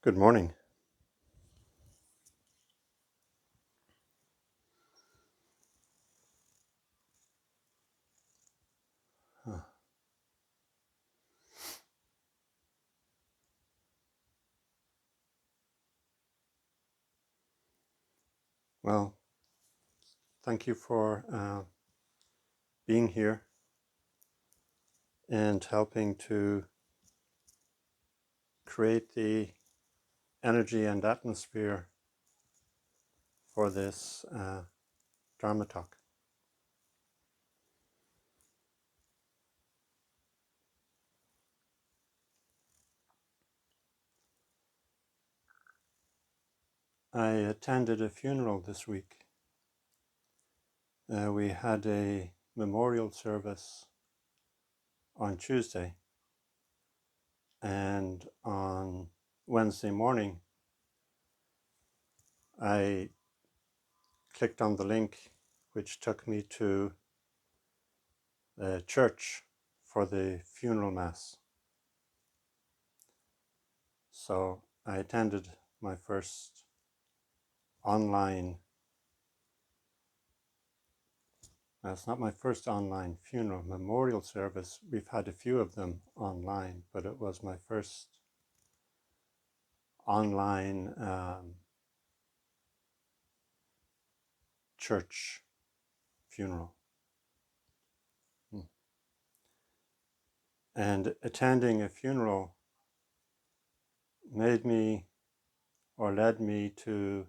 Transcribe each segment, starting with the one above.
Good morning. Uh, Well, thank you for being here and helping to create the energy and atmosphere for this Dharma Talk. I attended a funeral this week. We had a memorial service on Tuesday, and on Wednesday morning I clicked on the link which took me to the church for the funeral mass. So I attended my first online, it's not my first online funeral memorial service. We've had a few of them online, but it was my first online church funeral. And attending a funeral made me, or led me to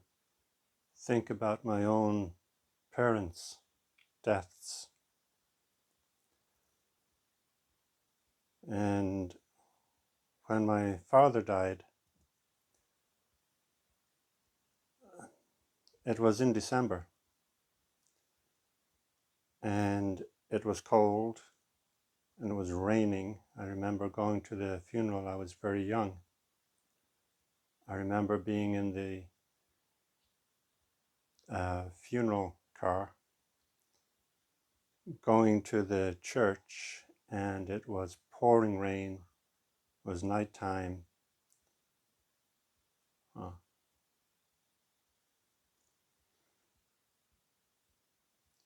think about my own parents' deaths. And when my father died, it was in December, and it was cold and it was raining. I remember going to the funeral. I was very young. I remember being in the funeral car going to the church, and it was pouring rain. It was nighttime. Uh,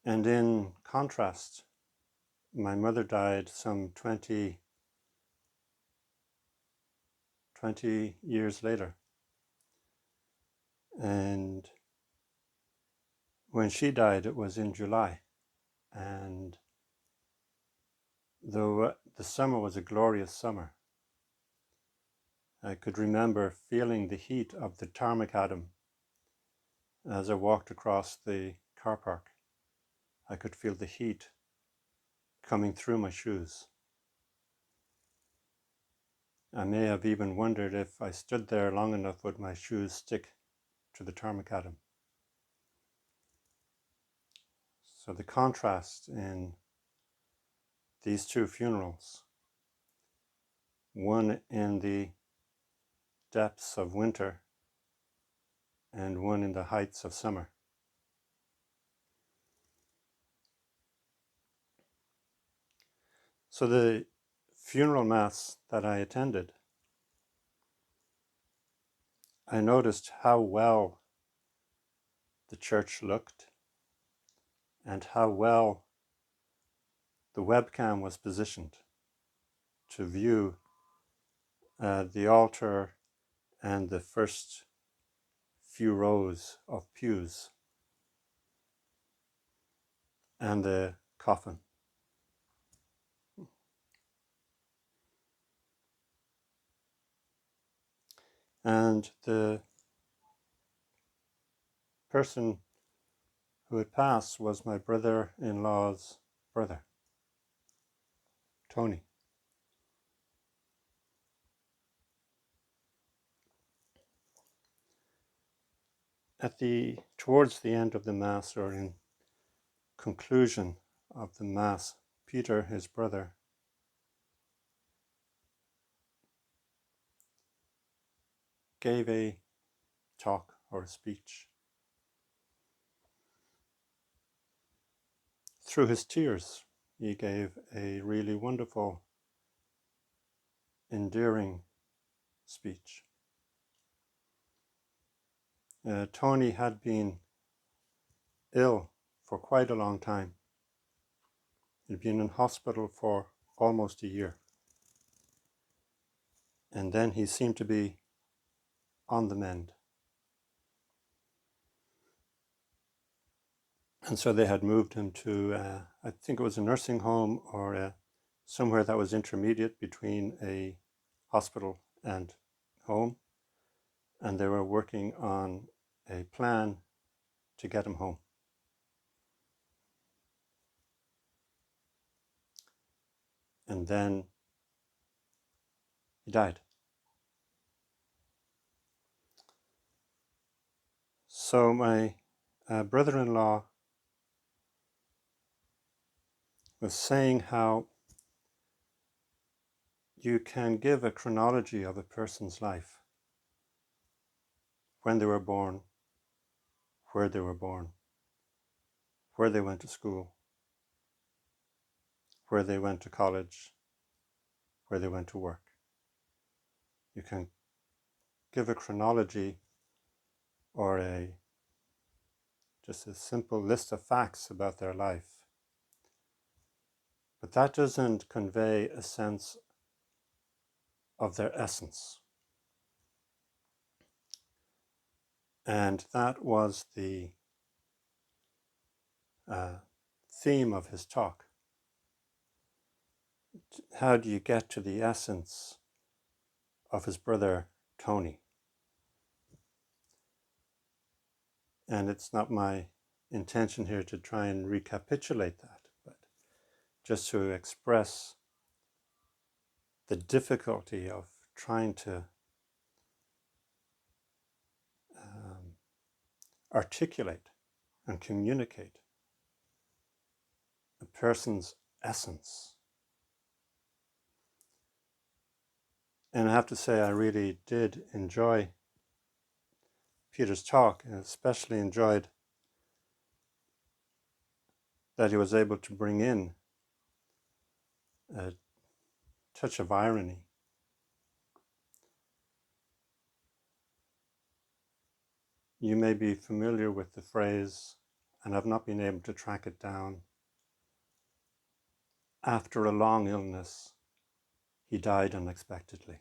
and in contrast, my mother died some 20 years later. And when she died, it was in July. And though the summer was a glorious summer, I could remember feeling the heat of the tarmac atom as I walked across the car park. I could feel the heat coming through my shoes. I may have even wondered if I stood there long enough would my shoes stick to the tarmac atom. So the contrast in these two funerals, one in the depths of winter and one in the heights of summer. So the funeral mass that I attended, I noticed how well the church looked and how well the webcam was positioned to view the altar and the first few rows of pews and the coffin. And the person who had passed was my brother-in-law's brother, Tony. Towards the end of the Mass, or in conclusion of the Mass, Peter, his brother, gave a talk or a speech. Through his tears, he gave a really wonderful, endearing speech. Tony had been ill for quite a long time. He'd been in hospital for almost a year. And then he seemed to be on the mend. And so they had moved him to, I think it was a nursing home or somewhere that was intermediate between a hospital and home. And they were working on a plan to get him home. And then he died. So my brother-in-law was saying how you can give a chronology of a person's life: when they were born, where they were born, where they went to school, where they went to college, where they went to work. You can give a chronology or just a simple list of facts about their life. But that doesn't convey a sense of their essence. And that was the theme of his talk. How do you get to the essence of his brother Tony? And it's not my intention here to try and recapitulate that, but just to express the difficulty of trying to articulate and communicate a person's essence. And I have to say, I really did enjoy Peter's talk, and especially enjoyed that he was able to bring in a touch of irony. You may be familiar with the phrase, and I've not been able to track it down: after a long illness, he died unexpectedly.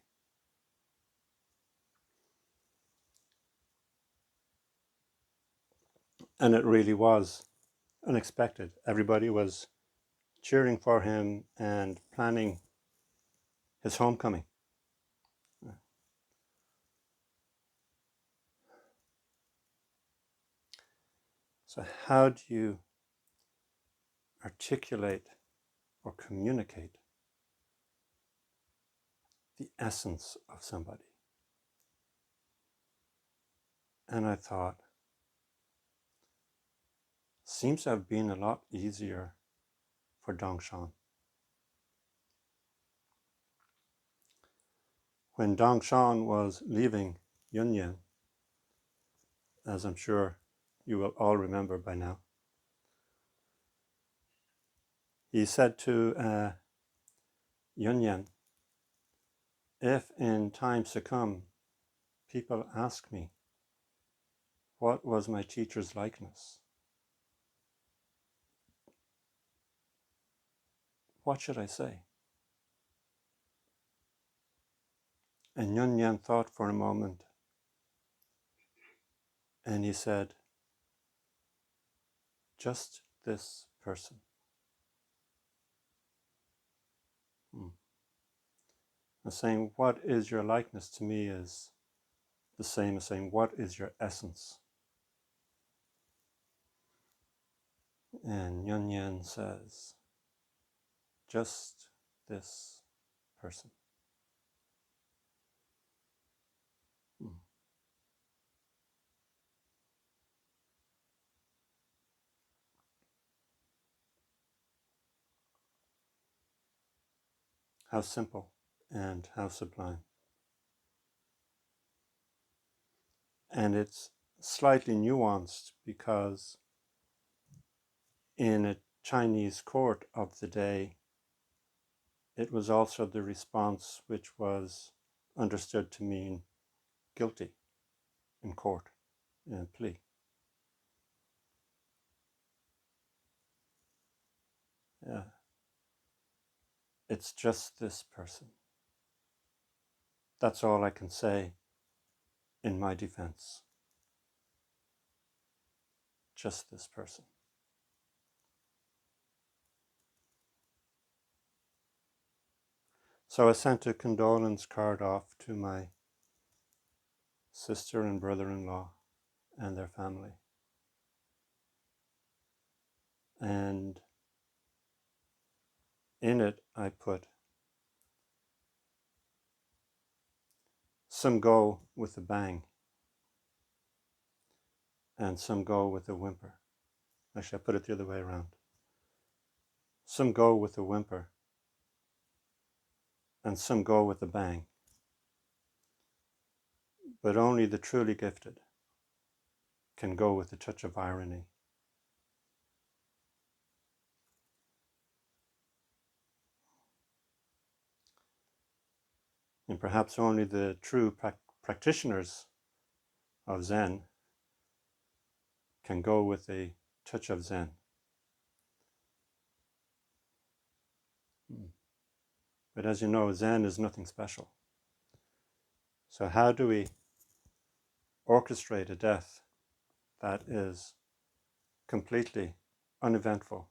And it really was unexpected. Everybody was cheering for him and planning his homecoming. So how do you articulate or communicate the essence of somebody? And I thought, seems to have been a lot easier for Dongshan. When Dongshan was leaving Yunyan, as I'm sure you will all remember by now, he said to Yunyan, if in times to come people ask me, what was my teacher's likeness? What should I say? And Yunyan thought for a moment, and he said, just this person. And saying, what is your likeness, to me is the same as saying, what is your essence? And Yunyan says, just this person. How simple and how sublime. And it's slightly nuanced because in a Chinese court of the day, it was also the response which was understood to mean guilty in court. plea. Yeah. It's just this person. That's all I can say in my defense. Just this person. So I sent a condolence card off to my sister and brother-in-law and their family. And in it I put, some go with a bang and some go with a whimper. Actually, I put it the other way around. Some go with a whimper and some go with a bang. But only the truly gifted can go with a touch of irony. And perhaps only the true practitioners of Zen can go with a touch of Zen. But as you know, Zen is nothing special. So how do we orchestrate a death that is completely uneventful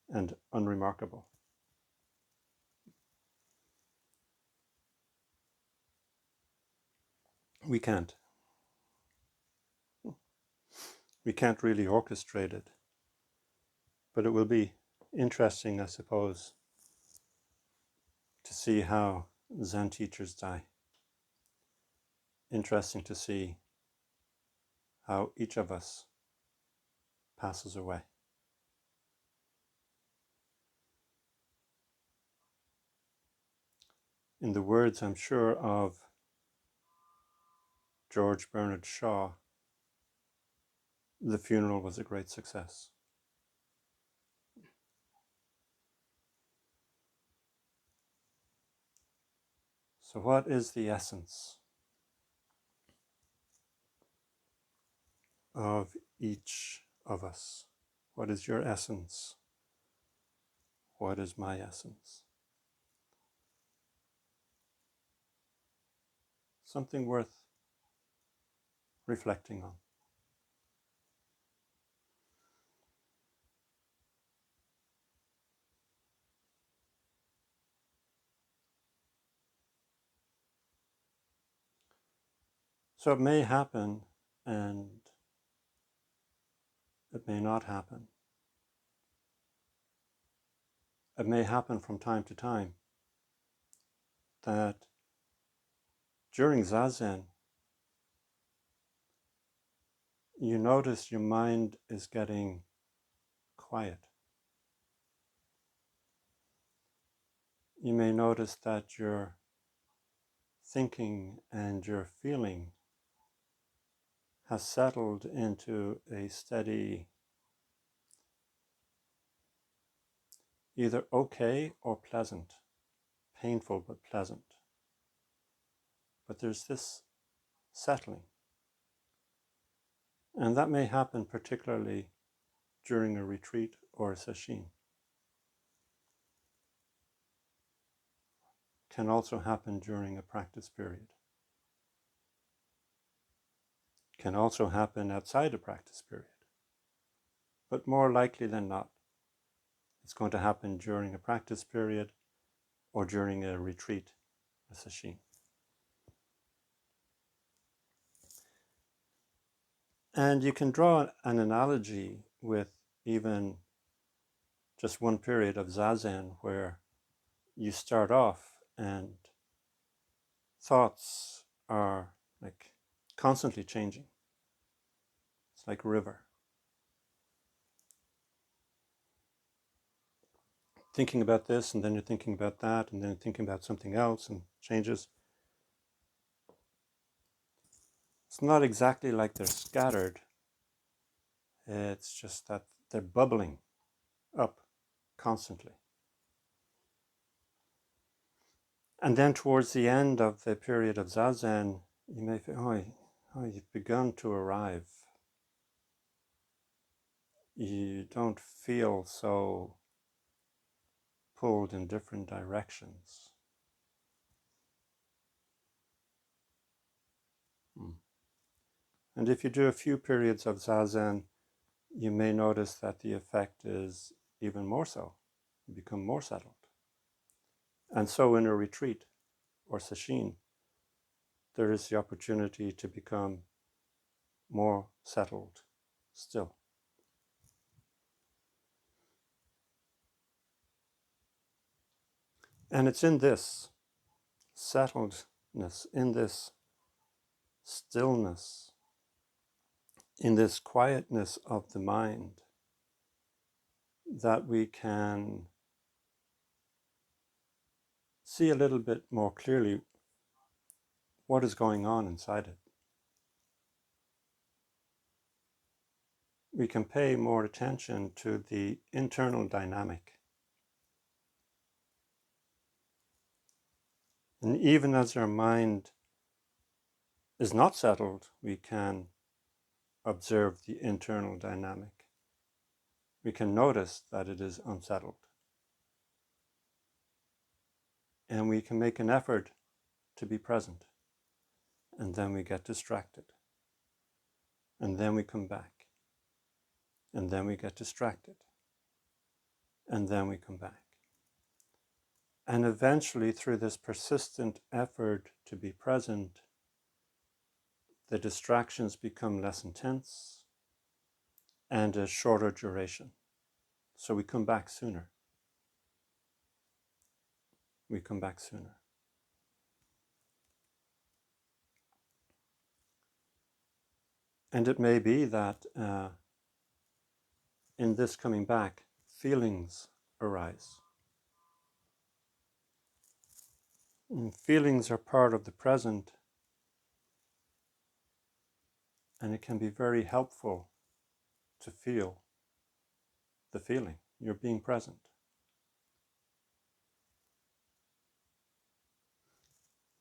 and unremarkable? We can't. We can't really orchestrate it. But it will be interesting, I suppose, to see how Zen teachers die. Interesting to see how each of us passes away. In the words, I'm sure, of George Bernard Shaw, the funeral was a great success. So what is the essence of each of us? What is your essence? What is my essence? Something worth reflecting on. So it may happen and it may not happen. It may happen from time to time that during Zazen, you notice your mind is getting quiet. You may notice that your thinking and your feeling has settled into a steady, either okay or pleasant, painful but pleasant. But there's this settling. And that may happen particularly during a retreat or a sesshin. Can also happen during a practice period. Can also happen outside a practice period. But more likely than not, it's going to happen during a practice period or during a retreat, a sesshin. And you can draw an analogy with even just one period of Zazen where you start off and thoughts are like constantly changing. It's like a river. Thinking about this, and then you're thinking about that, and then thinking about something else, and changes. It's not exactly like they're scattered. It's just that they're bubbling up constantly. And then towards the end of the period of Zazen, you may feel, oh, you've begun to arrive. you don't feel so pulled in different directions. And if you do a few periods of Zazen, you may notice that the effect is even more so. You become more settled. And so in a retreat or sesshin, there is the opportunity to become more settled still. And it's in this settledness, in this stillness, in this quietness of the mind, that we can see a little bit more clearly what is going on inside it. We can pay more attention to the internal dynamic. And even as our mind is not settled, we can observe the internal dynamic. We can notice that it is unsettled. And we can make an effort to be present. And then we get distracted. And then we come back. And then we get distracted. And then we come back. And eventually, through this persistent effort to be present, the distractions become less intense and a shorter duration. So we come back sooner. We come back sooner. And it may be that in this coming back, feelings arise. And feelings are part of the present, and it can be very helpful to feel the feeling. You're being present.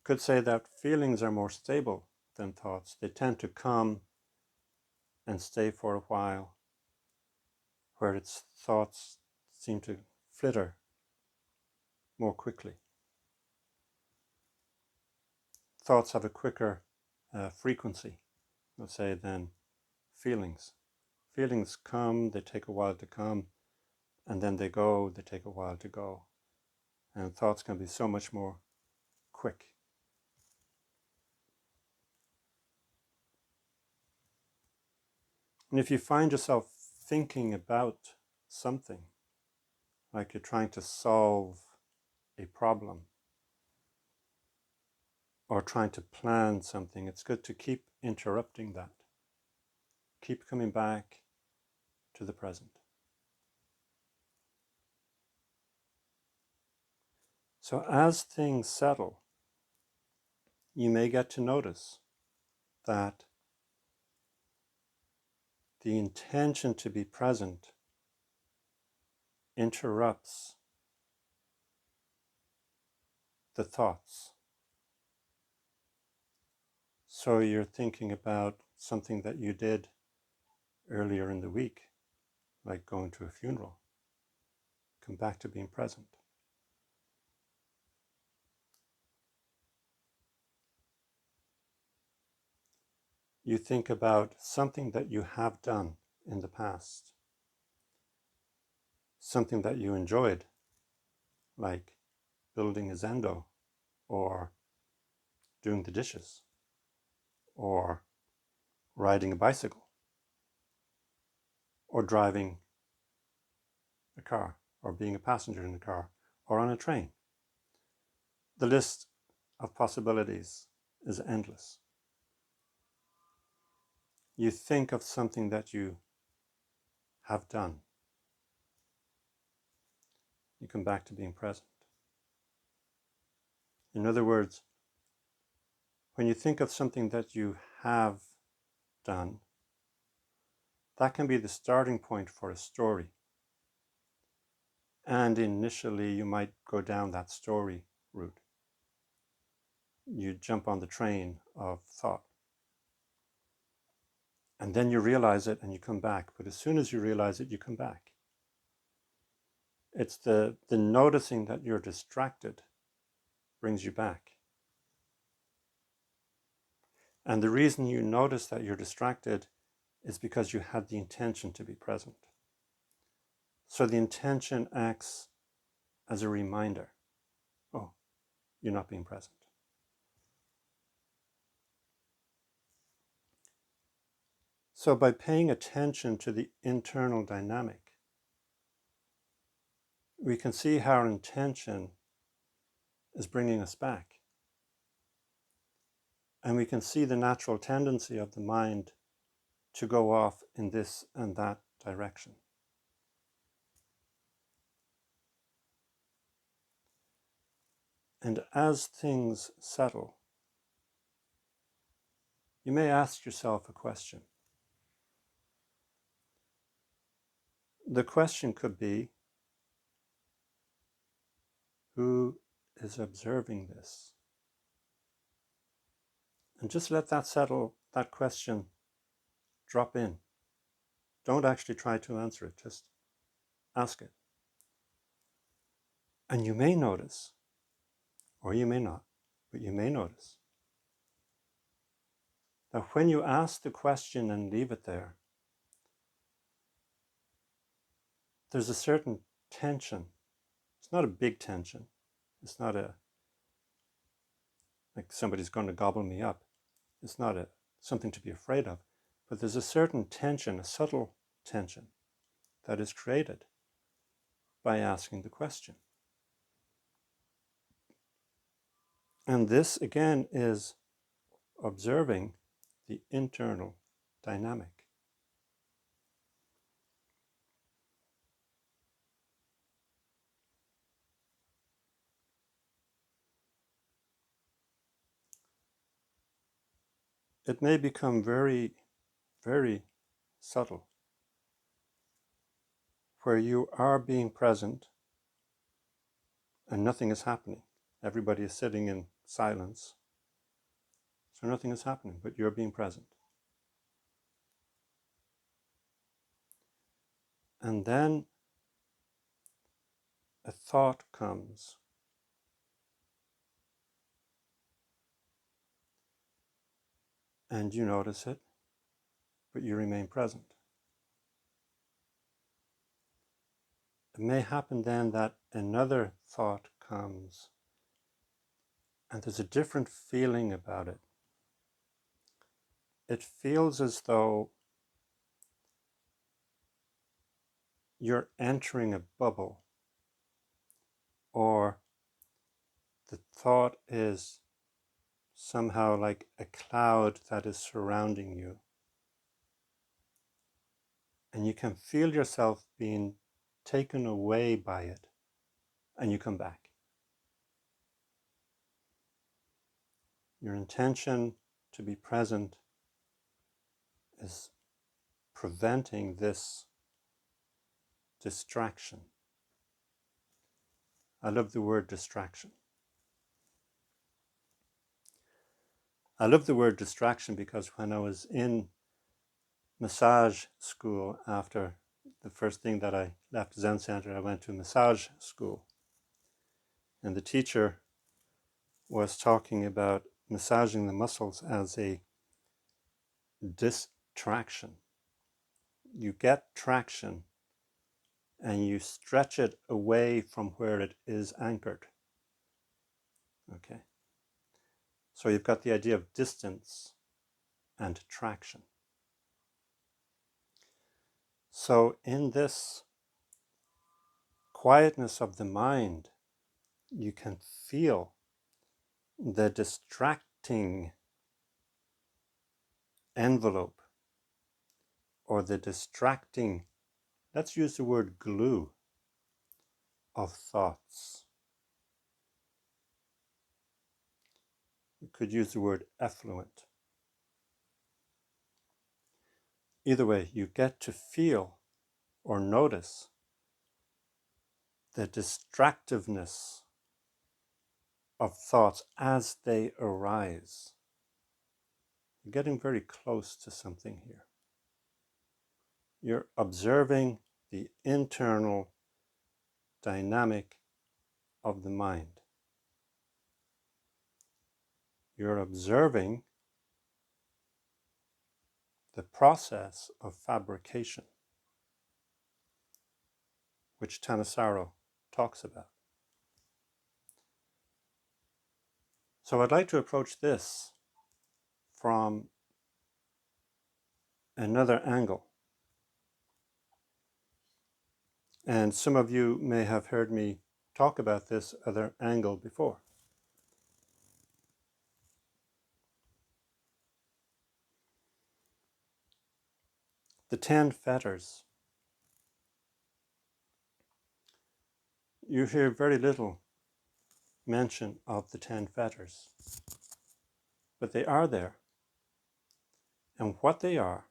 Could say that feelings are more stable than thoughts. They tend to come and stay for a while, where its thoughts seem to flitter more quickly. Thoughts have a quicker frequency, let's say, than feelings. Feelings come, they take a while to come, and then they go, they take a while to go. And thoughts can be so much more quick. And if you find yourself thinking about something, like you're trying to solve a problem or trying to plan something, it's good to keep interrupting that. Keep coming back to the present. So as things settle, you may get to notice that the intention to be present interrupts the thoughts. So you're thinking about something that you did earlier in the week, like going to a funeral. Come back to being present. You think about something that you have done in the past, something that you enjoyed, like building a zendo, or doing the dishes, or riding a bicycle, or driving a car, or being a passenger in a car, or on a train. The list of possibilities is endless. You think of something that you have done. You come back to being present. In other words, when you think of something that you have done, that can be the starting point for a story. And initially, you might go down that story route. You jump on the train of thought. And then you realize it and you come back. But as soon as you realize it, you come back. It's the noticing that you're distracted brings you back. And the reason you notice that you're distracted is because you had the intention to be present. So the intention acts as a reminder. Oh, you're not being present. So by paying attention to the internal dynamic, we can see how our intention is bringing us back. And we can see the natural tendency of the mind to go off in this and that direction. And as things settle, you may ask yourself a question. The question could be, who is observing this? And just let that settle, that question drop in. Don't actually try to answer it, just ask it. And you may notice, or you may not, but you may notice that when you ask the question and leave it there, there's a certain tension. It's not a big tension. It's not like somebody's going to gobble me up. It's not something to be afraid of. But there's a certain tension, a subtle tension, that is created by asking the question. And this, again, is observing the internal dynamic. It may become very, very subtle, where you are being present and nothing is happening. Everybody is sitting in silence, so nothing is happening, but you're being present. And then a thought comes. And you notice it, but you remain present. It may happen then that another thought comes, and there's a different feeling about it. It feels as though you're entering a bubble, or the thought is somehow like a cloud that is surrounding you. And you can feel yourself being taken away by it, and you come back. Your intention to be present is preventing this distraction. I love the word distraction. I love the word distraction because when I was in massage school, after the first thing that I left Zen Center, I went to massage school. And the teacher was talking about massaging the muscles as a distraction. You get traction and you stretch it away from where it is anchored. Okay. So you've got the idea of distance and traction. So in this quietness of the mind, you can feel the distracting envelope, or the distracting, let's use the word glue, of thoughts. You could use the word effluent. Either way, you get to feel or notice the distractiveness of thoughts as they arise. You're getting very close to something here. You're observing the internal dynamic of the mind. You're observing the process of fabrication, which Thanissaro talks about. So I'd like to approach this from another angle. And some of you may have heard me talk about this other angle before. The 10 fetters. You hear very little mention of the 10 fetters, but they are there. And what they are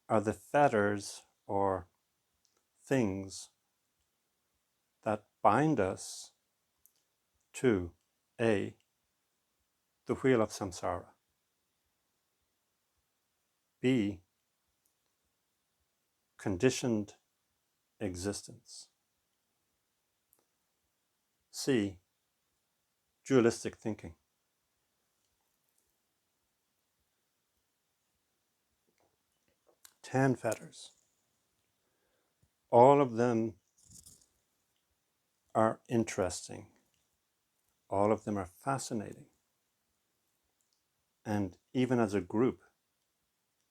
the fetters or things that bind us to A, the wheel of samsara, B, conditioned existence, C, dualistic thinking. Ten fetters. All of them are interesting. All of them are fascinating. And even as a group,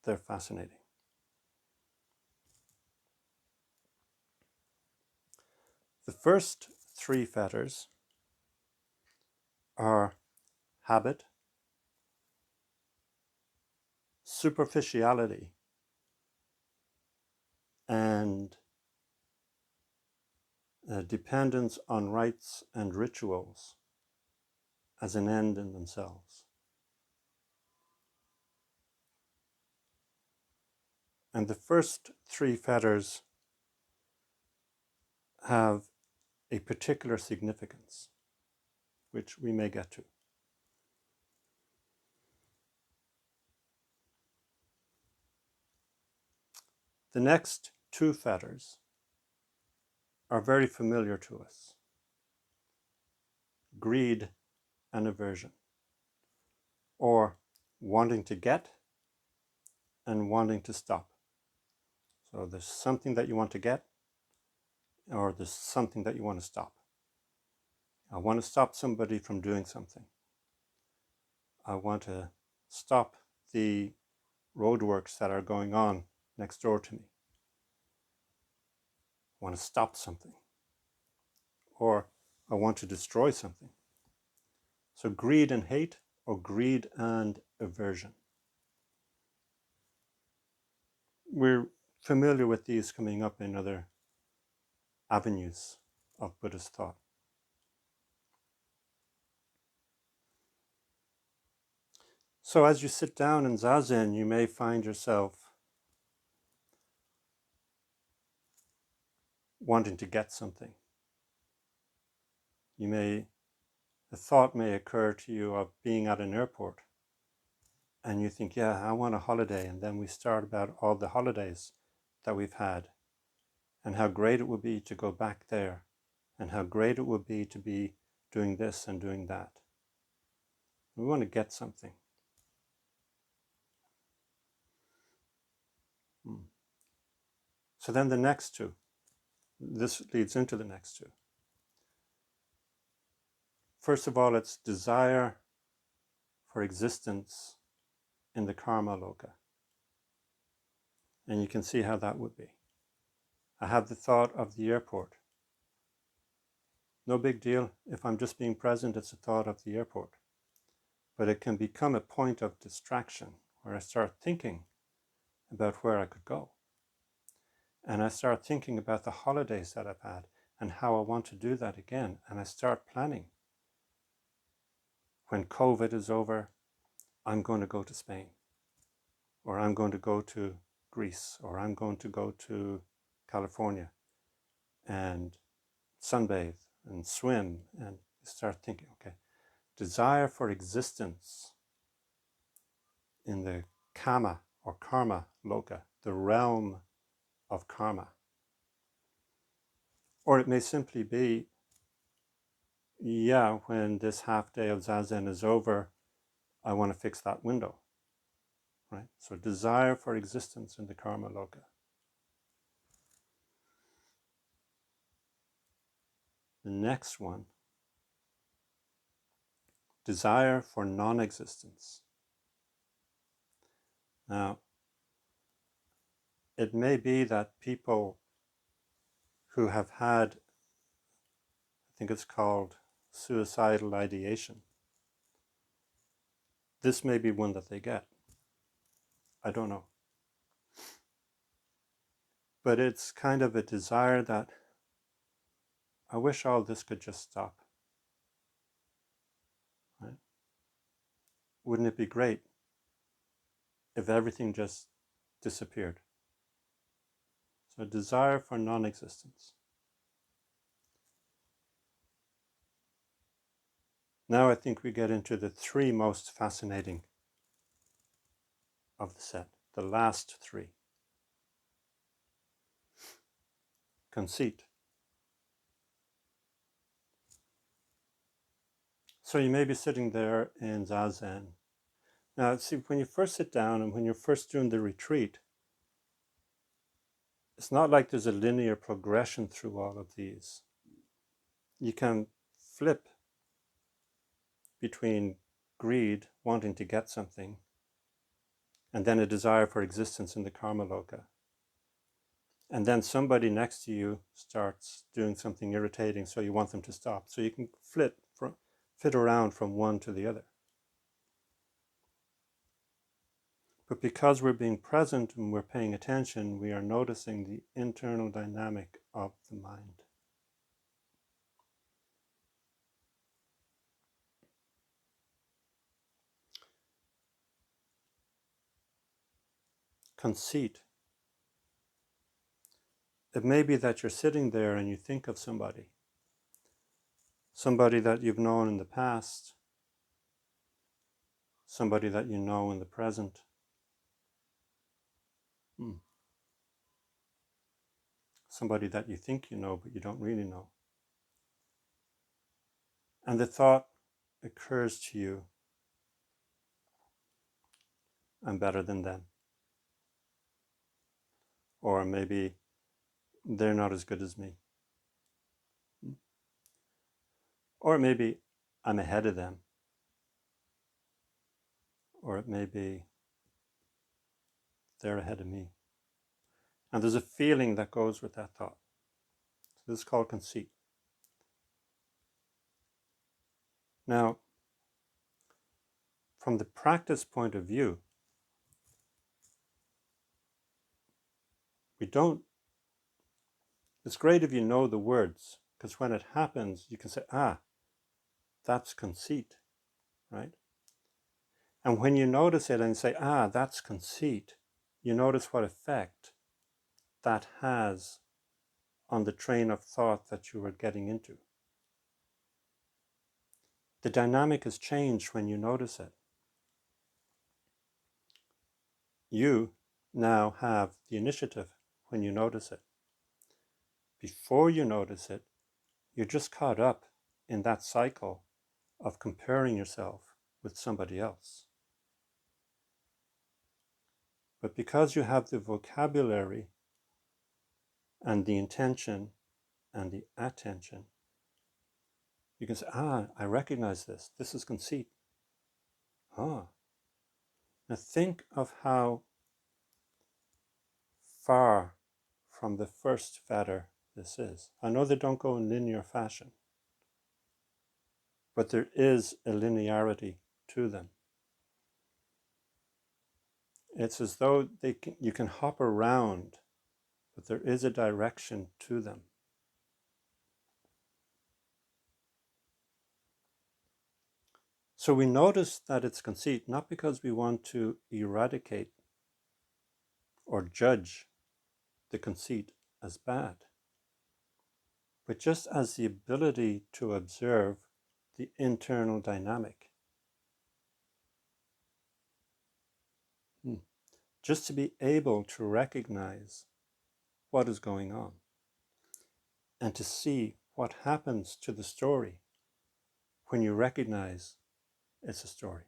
they're fascinating. The first 3 fetters are habit, superficiality, and dependence on rites and rituals as an end in themselves. And the first 3 fetters have a particular significance, which we may get to. The next 2 fetters are very familiar to us: greed and aversion, or wanting to get and wanting to stop. So there's something that you want to get, or there's something that you want to stop. I want to stop somebody from doing something. I want to stop the roadworks that are going on next door to me. I want to stop something. Or I want to destroy something. So greed and hate, or greed and aversion. We're familiar with these coming up in other avenues of Buddhist thought. So as you sit down in Zazen, you may find yourself wanting to get something. A thought may occur to you of being at an airport, and you think, yeah, I want a holiday, and then we start about all the holidays that we've had, and how great it would be to go back there, and how great it would be to be doing this and doing that. We want to get something. So then the next 2, this leads into the next 2. First of all, it's desire for existence in the karma loka. And you can see how that would be. I have the thought of the airport. No big deal. If I'm just being present, it's a thought of the airport. But it can become a point of distraction where I start thinking about where I could go. And I start thinking about the holidays that I've had and how I want to do that again. And I start planning. When COVID is over, I'm going to go to Spain, or I'm going to go to Greece, or I'm going to go to California and sunbathe and swim, and start thinking, okay, desire for existence in the kama or karma loka, the realm of karma. Or it may simply be, yeah, when this half day of Zazen is over, I want to fix that window, right? So desire for existence in the karma loka. The next one, desire for non-existence. Now, it may be that people who have had, I think it's called suicidal ideation, this may be one that they get. I don't know. But it's kind of a desire that I wish all this could just stop. Right? Wouldn't it be great if everything just disappeared? So desire for non-existence. Now I think we get into the three most fascinating of the set, the last three. Conceit. So you may be sitting there in Zazen. Now see, when you first sit down and when you're first doing the retreat, it's not like there's a linear progression through all of these. You can flip between greed, wanting to get something, and then a desire for existence in the karma loka. And then somebody next to you starts doing something irritating, so you want them to stop. So you can fit around from one to the other. But because we're being present and we're paying attention, we are noticing the internal dynamic of the mind. Conceit. It may be that you're sitting there and you think of somebody that you've known in the past, somebody that you know in the present. Somebody that you think you know, but you don't really know. And the thought occurs to you, I'm better than them. Or maybe they're not as good as me. Or maybe I'm ahead of them. Or it may be they're ahead of me. And there's a feeling that goes with that thought. So this is called conceit. Now, from the practice point of view, it's great if you know the words, because when it happens, you can say, that's conceit, right? And when you notice it and say, that's conceit, you notice what effect that has on the train of thought that you were getting into. The dynamic is changed when you notice it. You now have the initiative when you notice it. Before you notice it, you're just caught up in that cycle of comparing yourself with somebody else. But because you have the vocabulary and the intention and the attention, you can say, I recognize this. This is conceit. Now think of how far from the first fetter this is. I know they don't go in linear fashion, but there is a linearity to them. It's as though you can hop around, but there is a direction to them. So we notice that it's conceit, not because we want to eradicate or judge the conceit as bad, but just as the ability to observe the internal dynamic. just to be able to recognize what is going on and to see what happens to the story when you recognize it's a story.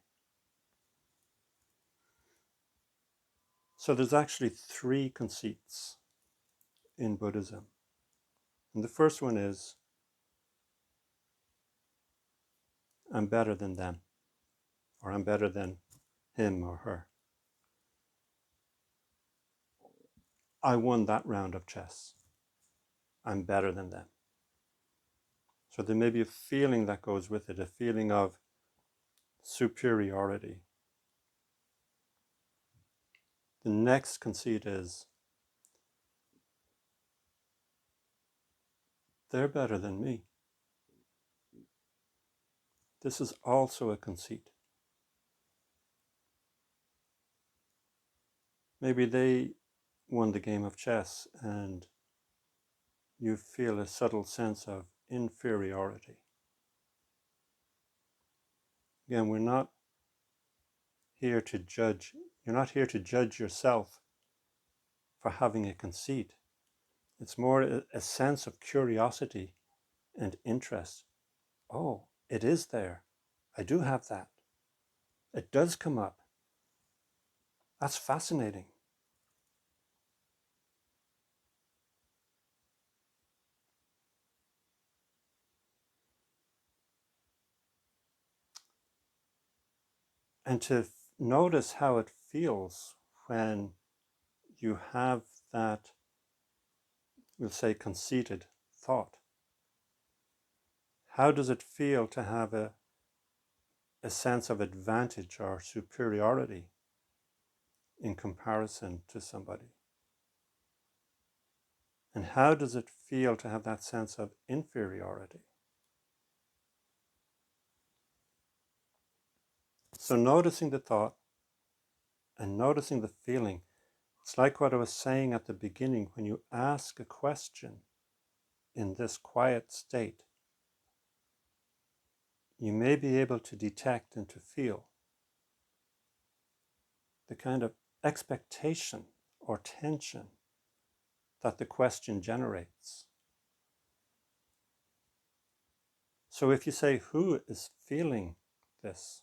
So there's actually 3 conceits in Buddhism. And the first one is, I'm better than them, or I'm better than him or her. I won that round of chess. I'm better than them. So there may be a feeling that goes with it, a feeling of superiority. The next conceit is, they're better than me. This is also a conceit. Maybe they won the game of chess and you feel a subtle sense of inferiority. Again, we're not here to judge. You're not here to judge yourself for having a conceit. It's more a sense of curiosity and interest. Oh, it is there. I do have that. It does come up. That's fascinating. And to notice how it feels when you have that, we'll say, conceited thought. How does it feel to have a sense of advantage or superiority in comparison to somebody? And how does it feel to have that sense of inferiority? So noticing the thought and noticing the feeling, it's like what I was saying at the beginning. When you ask a question in this quiet state, you may be able to detect and to feel the kind of expectation or tension that the question generates. So if you say, who is feeling this?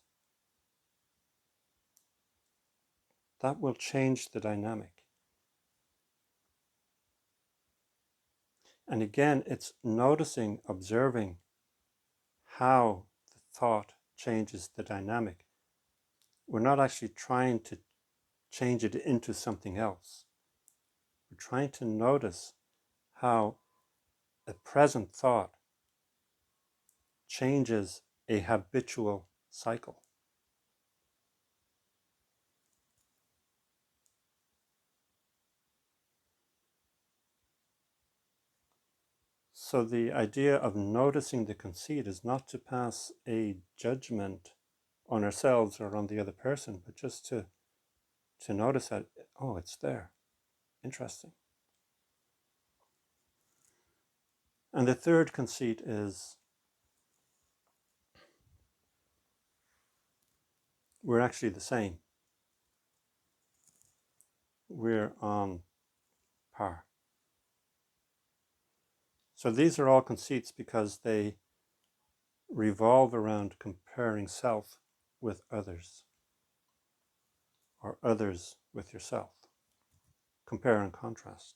That will change the dynamic. And again, it's noticing, observing how the thought changes the dynamic. We're not actually trying to change it into something else. We're trying to notice how a present thought changes a habitual cycle. So the idea of noticing the conceit is not to pass a judgment on ourselves or on the other person, but just to notice that, oh, it's there. Interesting. And the third conceit is, we're actually the same. We're on par. So these are all conceits because they revolve around comparing self with others, or others with yourself. Compare and contrast.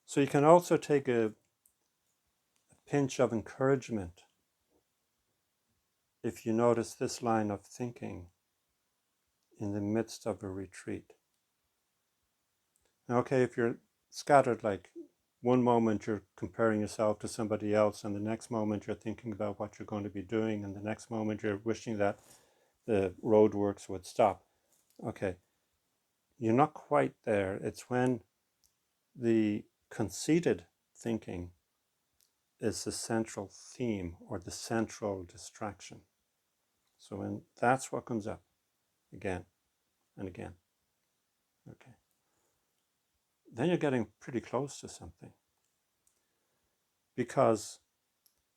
So you can also take a pinch of encouragement if you notice this line of thinking in the midst of a retreat. Now, okay, if you're scattered, like one moment you're comparing yourself to somebody else, and the next moment you're thinking about what you're going to be doing, and the next moment you're wishing that the roadworks would stop. Okay, you're not quite there. It's when the conceited thinking is the central theme or the central distraction. So when that's what comes up again and again, okay, then you're getting pretty close to something. Because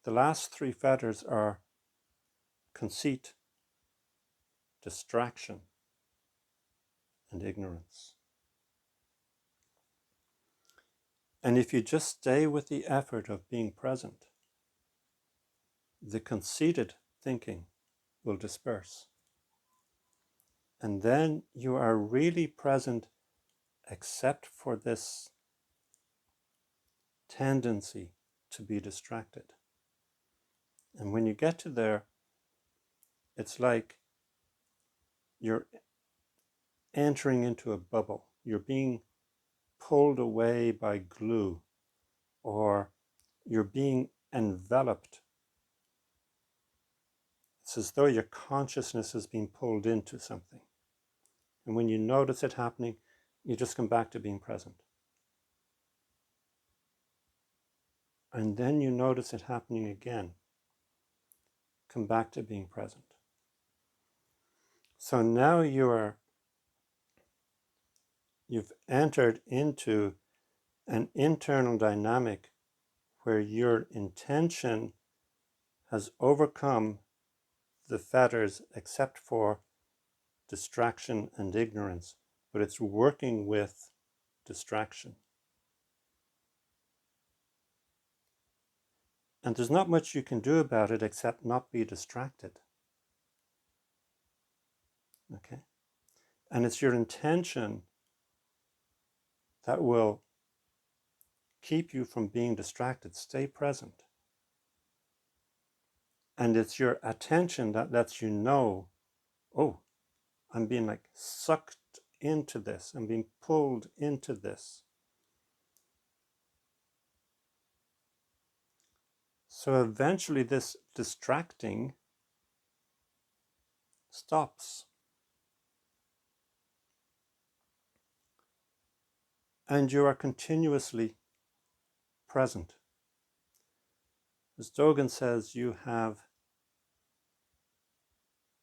the last 3 fetters are conceit, distraction, and ignorance. And if you just stay with the effort of being present, the conceited thinking will disperse. And then you are really present except for this tendency to be distracted. And when you get to there, it's like you're entering into a bubble. You're being pulled away by glue, or you're being enveloped. It's as though your consciousness is being pulled into something. And when you notice it happening, you just come back to being present. And then you notice it happening again. Come back to being present. So now you've entered into an internal dynamic where your intention has overcome the fetters except for distraction and ignorance, but it's working with distraction. And there's not much you can do about it except not be distracted. Okay? And it's your intention that will keep you from being distracted. Stay present. And it's your attention that lets you know, oh, I'm being like sucked into this. I'm being pulled into this. So eventually this distracting stops. And you are continuously present. As Dogen says, you have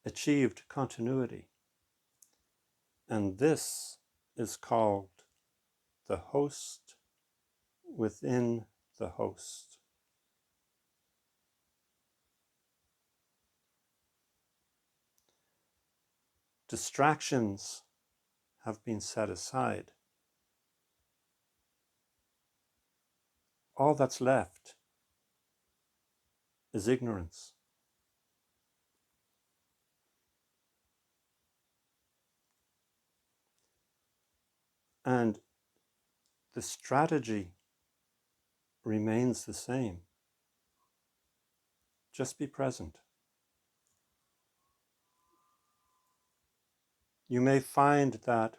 achieved continuity. And this is called the host within the host. Distractions have been set aside. All that's left is ignorance. And the strategy remains the same. Just be present. You may find that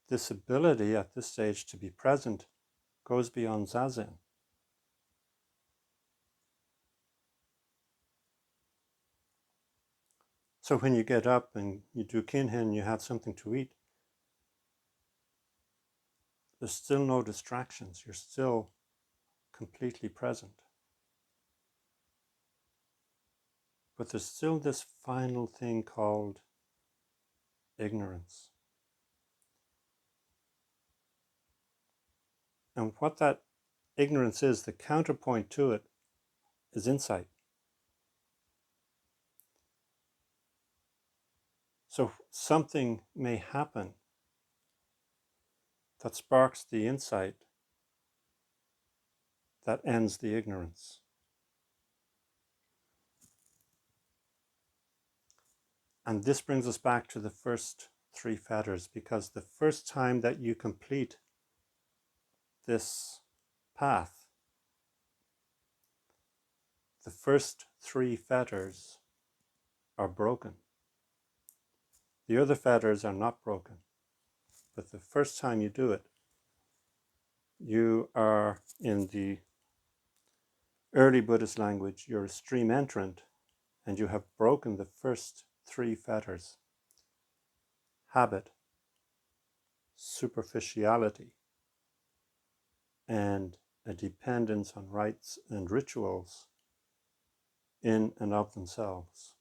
this ability at this stage to be present goes beyond zazen. So when you get up and you do kinhin, you have something to eat, there's still no distractions. You're still completely present. But there's still this final thing called ignorance. And what that ignorance is, the counterpoint to it, is insight. So something may happen that sparks the insight that ends the ignorance. And this brings us back to the first three fetters, because the first time that you complete this path, the first three fetters are broken. The other fetters are not broken. But the first time you do it, you are, in the early Buddhist language, you're a stream entrant, and you have broken the first three fetters: habit, superficiality, and a dependence on rites and rituals in and of themselves.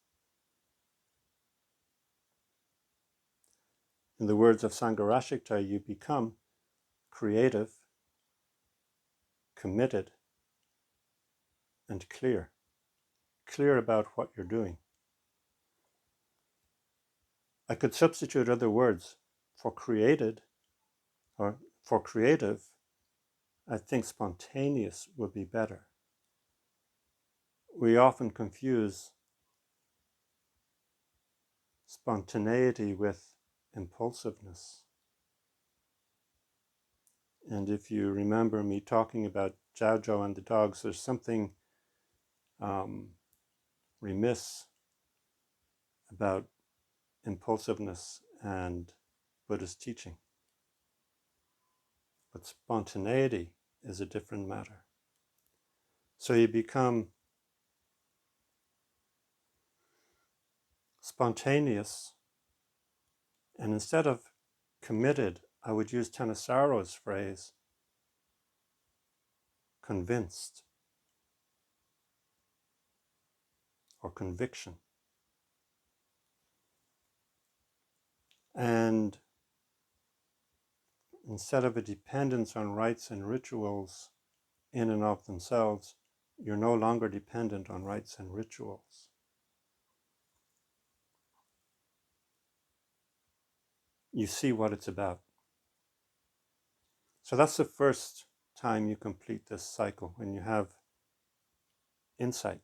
In the words of Sangharashikta, you become creative, committed, and clear. clear about what you're doing. I could substitute other words for created or for creative. I think spontaneous would be better. We often confuse spontaneity with impulsiveness. And if you remember me talking about Jojo and the dogs, there's something remiss about impulsiveness and Buddhist teaching. But spontaneity is a different matter. So you become spontaneous, and instead of committed, I would use Tanasaro's phrase, convinced or conviction. And instead of a dependence on rites and rituals in and of themselves, you're no longer dependent on rites and rituals. You see what it's about. So that's the first time you complete this cycle, when you have insight.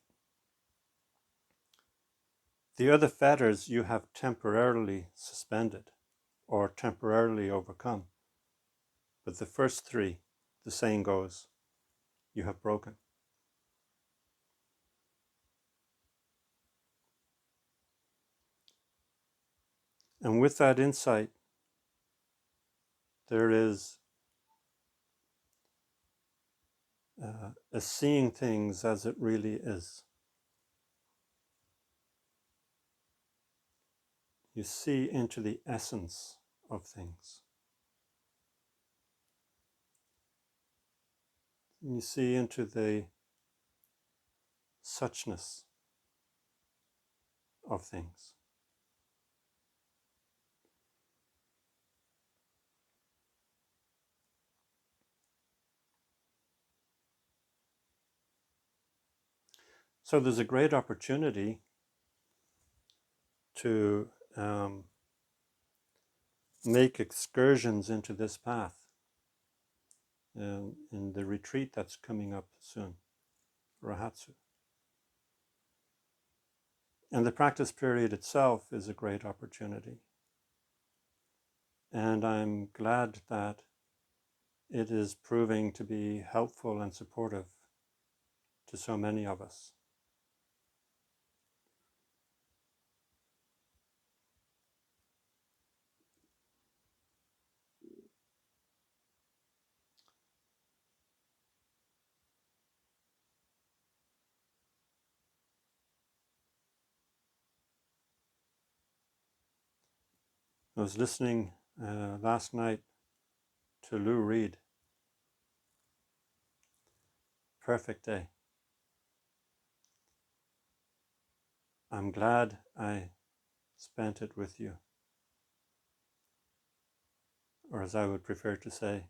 The other fetters you have temporarily suspended or temporarily overcome. But the first three, the saying goes, you have broken. And with that insight, there is a seeing things as it really is. You see into the essence of things. You see into the suchness of things. So there's a great opportunity to make excursions into this path in the retreat that's coming up soon, Rahatsu. And the practice period itself is a great opportunity. And I'm glad that it is proving to be helpful and supportive to so many of us. I was listening last night to Lou Reed. Perfect day. I'm glad I spent it with you. Or as I would prefer to say,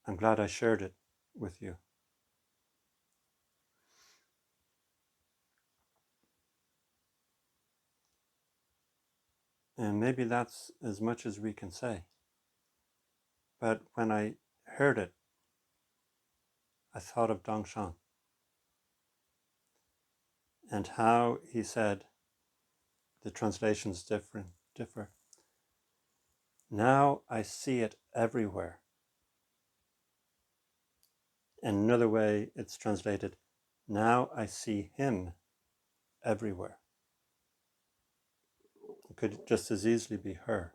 I'm glad I shared it with you. And maybe that's as much as we can say. But when I heard it, I thought of Dongshan and how he said the translations differ. Now I see it everywhere. And another way it's translated, now I see him everywhere. It could just as easily be her.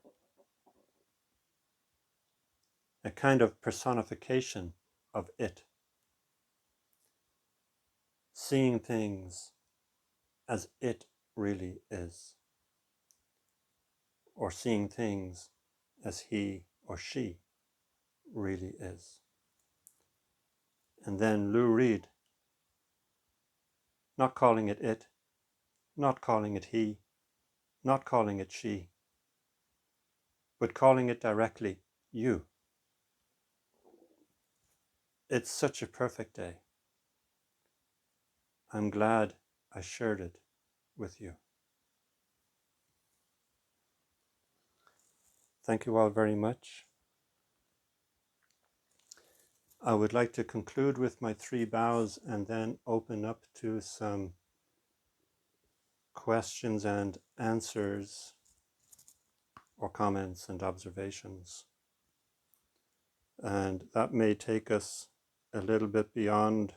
A kind of personification of it. Seeing things as it really is. Or seeing things as he or she really is. And then Lou Reed, not calling it, not calling it he, not calling it she, but calling it directly you. It's such a perfect day. I'm glad I shared it with you. Thank you all very much. I would like to conclude with my 3 bows and then open up to some questions and answers or comments and observations. And that may take us a little bit beyond